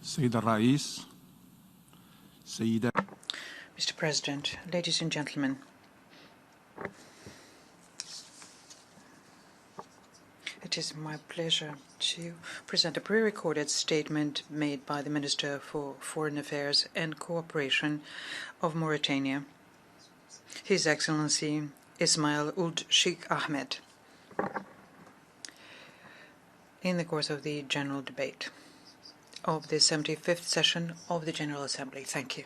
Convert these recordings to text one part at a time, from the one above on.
السيد الرئيس سيدات Mr. President, ladies and gentlemen, it is my pleasure to present a pre-recorded statement made by the Minister for Foreign Affairs and Cooperation of Mauritania, His Excellency Ismael Ould Cheikh Ahmed, in the course of the general debate of the 75th session of the General Assembly. Thank you.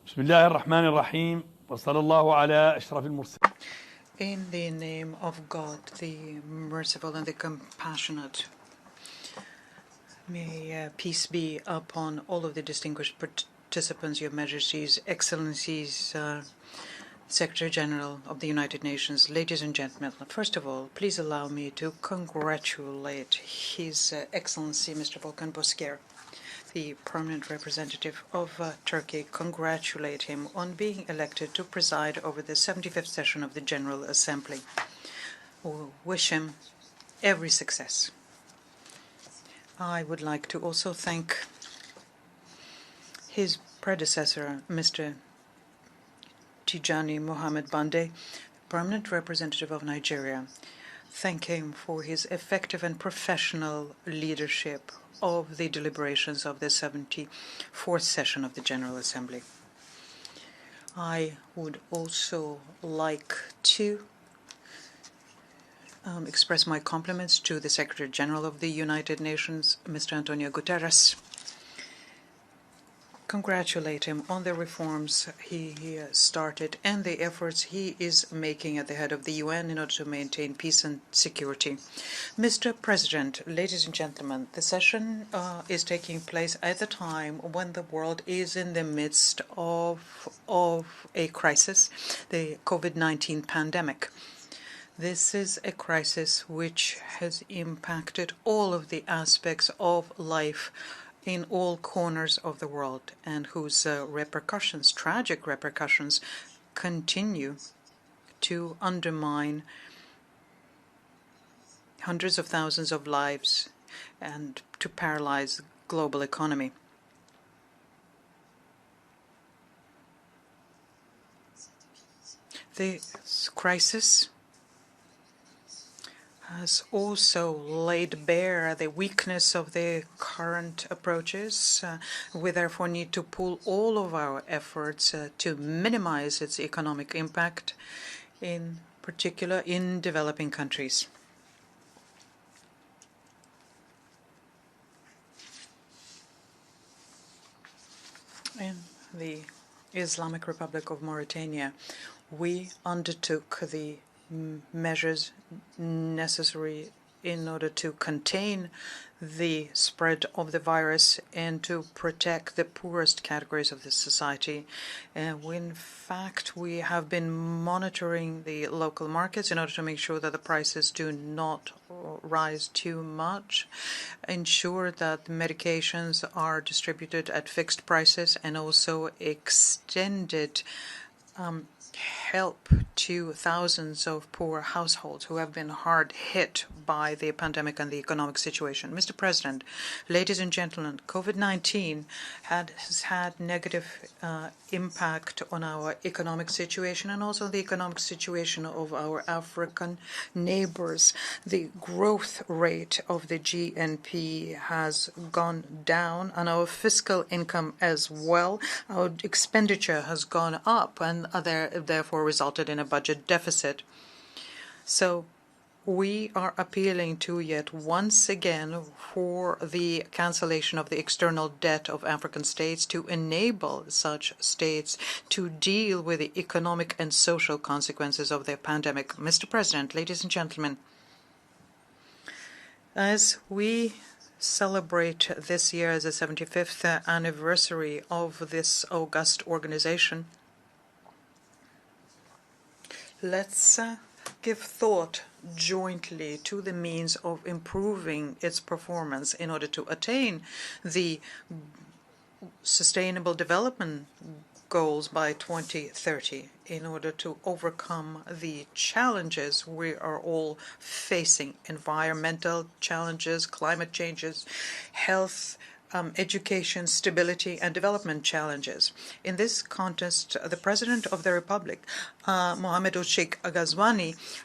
بسم الله الرحمن الرحيم وصلى الله على أشرف المرسلين. In the name of God, the merciful and the compassionate, may peace be upon all of the distinguished participants, Your Majesties, Excellencies, Secretary General of the United Nations, ladies and gentlemen. First of all, please allow me to congratulate His Excellency Mr. Volkan Bozkır, the permanent representative of Turkey, congratulate him on being elected to preside over the 75th session of the General Assembly. We wish him every success. I would like to also thank his predecessor, Mr. Tijani Mohamed Bande, permanent representative of Nigeria. Thank him for his effective and professional leadership of the deliberations of the 74th session of the General Assembly. I would also like to express my compliments to the Secretary General of the United Nations, Mr. Antonio Guterres. Congratulate him on the reforms he started and the efforts he is making at the head of the UN in order to maintain peace and security. Mr. President, ladies and gentlemen, the session is taking place at a time when the world is in the midst of a crisis, the COVID-19 pandemic. This is a crisis which has impacted all of the aspects of life in all corners of the world, and whose repercussions, tragic repercussions, continue to undermine hundreds of thousands of lives and to paralyze the global economy. This crisis has also laid bare the weakness of the current approaches. We therefore need to pool all of our efforts to minimize its economic impact, in particular in developing countries. In the Islamic Republic of Mauritania, we undertook the measures necessary in order to contain the spread of the virus and to protect the poorest categories of the society. In fact, we have been monitoring the local markets in order to make sure that the prices do not rise too much, ensure that medications are distributed at fixed prices, and also extended help to thousands of poor households who have been hard hit by the pandemic and the economic situation. Mr. President, ladies and gentlemen, COVID-19 has had negative impact on our economic situation and also the economic situation of our African neighbors. The growth rate of the GNP has gone down, and our fiscal income as well. Our expenditure has gone up, and therefore resulted in a budget deficit. So we are appealing to yet once again for the cancellation of the external debt of African states to enable such states to deal with the economic and social consequences of the pandemic. Mr. President, ladies and gentlemen, as we celebrate this year as the 75th anniversary of this august organization, let's give thought jointly to the means of improving its performance in order to attain the sustainable development goals by 2030 in order to overcome the challenges we are all facing: environmental challenges, climate changes, health, education, stability, and development challenges. In this context, the President of the Republic, Mohamed Cheikh,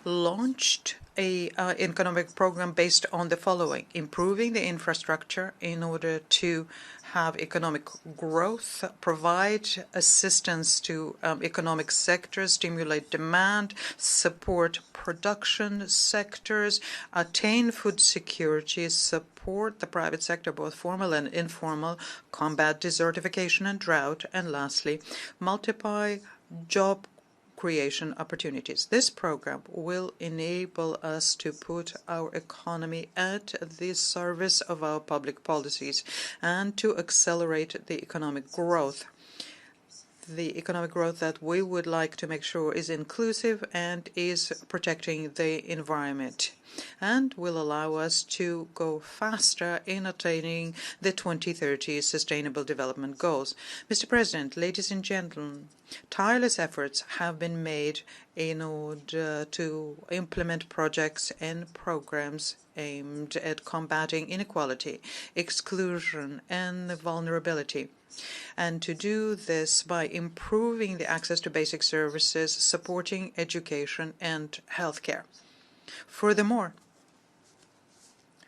launched a economic program based on the following: improving the infrastructure in order to have economic growth, provide assistance to economic sectors, stimulate demand, support production sectors, attain food security, support the private sector, both formal and informal, combat desertification and drought, and lastly, multiply job creation opportunities. This program will enable us to put our economy at the service of our public policies and to accelerate the economic growth. The economic growth that we would like to make sure is inclusive and is protecting the environment, and will allow us to go faster in attaining the 2030 Sustainable Development Goals. Mr. President, ladies and gentlemen, tireless efforts have been made in order to implement projects and programs aimed at combating inequality, exclusion, and vulnerability, and to do this by improving the access to basic services, supporting education and healthcare. Furthermore,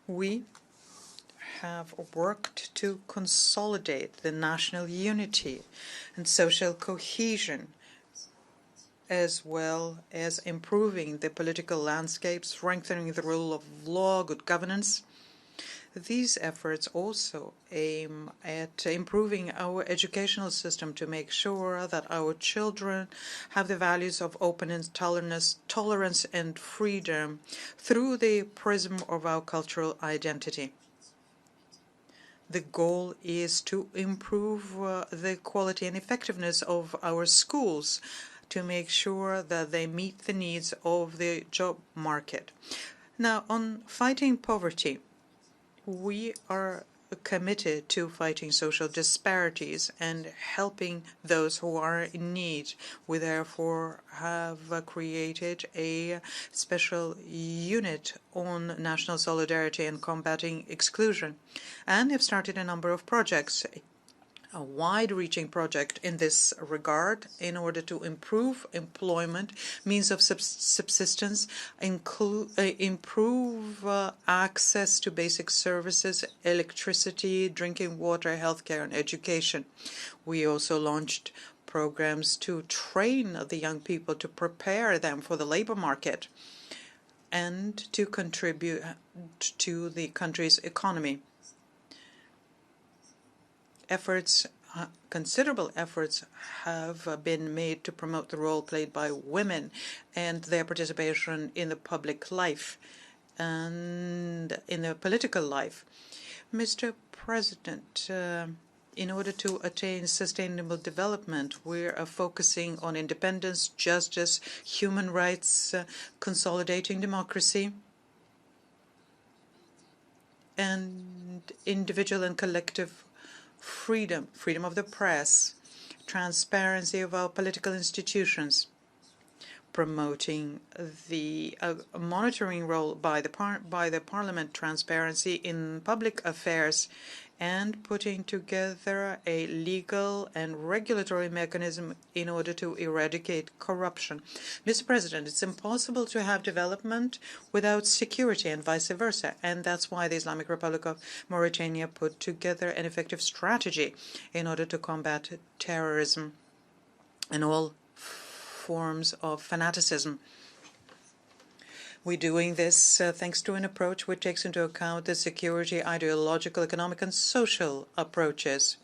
we have worked to consolidate the national unity and social cohesion, as well as improving the political landscape, strengthening the rule of law, good governance. These efforts also aim at improving our educational system to make sure that our children have the values of openness, tolerance, and freedom through the prism of our cultural identity. The goal is to improve the quality and effectiveness of our schools to make sure that they meet the needs of the job market. Now, on fighting poverty, we are committed to fighting social disparities and helping those who are in need. We therefore have created a special unit on national solidarity and combating exclusion, and have started a number of projects. A wide-reaching project in this regard in order to improve employment, means of subsistence, improve access to basic services, electricity, drinking water, healthcare, and education. We also launched programs to train the young people, to prepare them for the labor market, and to contribute to the country's economy. Considerable efforts have been made to promote the role played by women and their participation in the public life and in the political life. Mr. President, in order to attain sustainable development, we are focusing on independence, justice, human rights, consolidating democracy, and individual and collective freedom of the press, transparency of our political institutions, promoting the monitoring role by the Parliament, transparency in public affairs, and putting together a legal and regulatory mechanism in order to eradicate corruption. Mr. President, it's impossible to have development without security and vice versa, and that's why the Islamic Republic of Mauritania put together an effective strategy in order to combat terrorism and all forms of fanaticism. We're doing this thanks to an approach which takes into account the security, ideological, economic, and social approaches.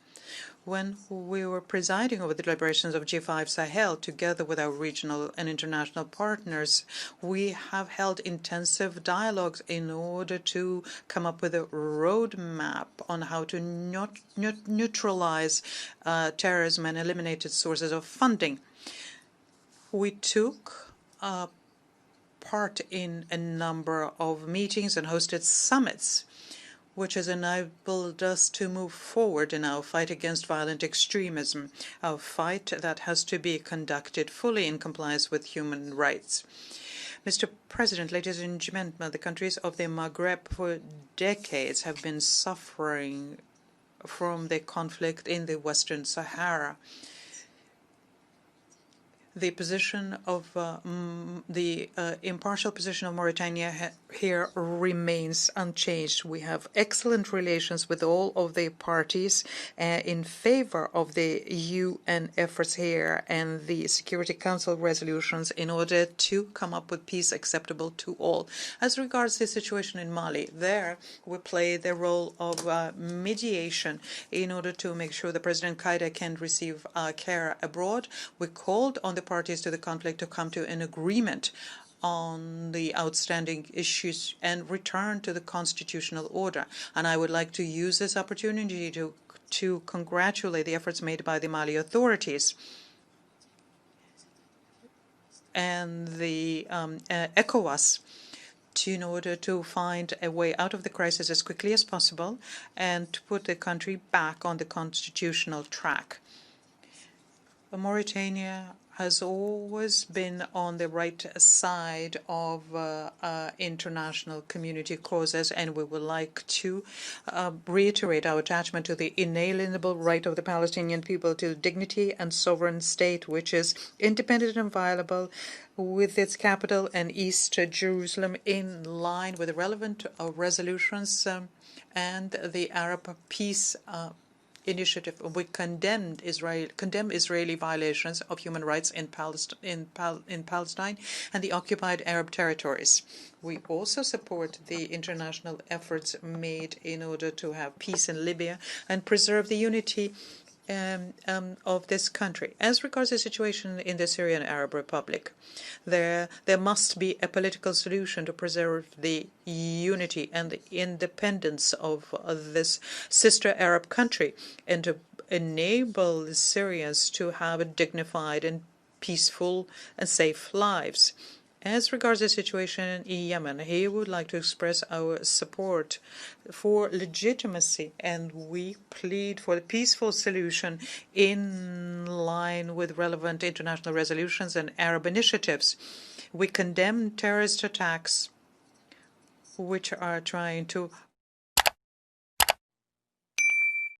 When we were presiding over the deliberations of G5 Sahel, together with our regional and international partners, we have held intensive dialogues in order to come up with a roadmap on how to neutralize terrorism and eliminate its sources of funding. We took part in a number of meetings and hosted summits which has enabled us to move forward in our fight against violent extremism, our fight that has to be conducted fully in compliance with human rights. Mr. President, ladies and gentlemen, the countries of the Maghreb for decades have been suffering from the conflict in the Western Sahara. The position of the impartial position of Mauritania here remains unchanged. We have excellent relations with all of the parties in favor of the UN efforts here and the Security Council resolutions in order to come up with peace acceptable to all. As regards the situation in Mali, there we play the role of mediation in order to make sure that President Qaeda can receive care abroad. We called on the parties to the conflict to come to an agreement on the outstanding issues and return to the constitutional order. And I would like to use this opportunity to congratulate the efforts made by the Mali authorities and the ECOWAS in order to find a way out of the crisis as quickly as possible and to put the country back on the constitutional track. Mauritania has always been on the right side of international community causes, and we would like to reiterate our attachment to the inalienable right of the Palestinian people to dignity and sovereign state, which is independent and viable, with its capital in East Jerusalem, in line with the relevant resolutions and the Arab peace initiative. We condemn Israeli violations of human rights in Palestine and the occupied Arab territories. We also support the international efforts made in order to have peace in Libya and preserve the unity of this country. As regards the situation in the Syrian Arab Republic, there must be a political solution to preserve the unity and the independence of this sister Arab country and to enable the Syrians to have dignified and peaceful and safe lives. As regards the situation in Yemen, he would like to express our support for legitimacy, and we plead for a peaceful solution in line with relevant international resolutions and Arab initiatives. We condemn terrorist attacks which are trying to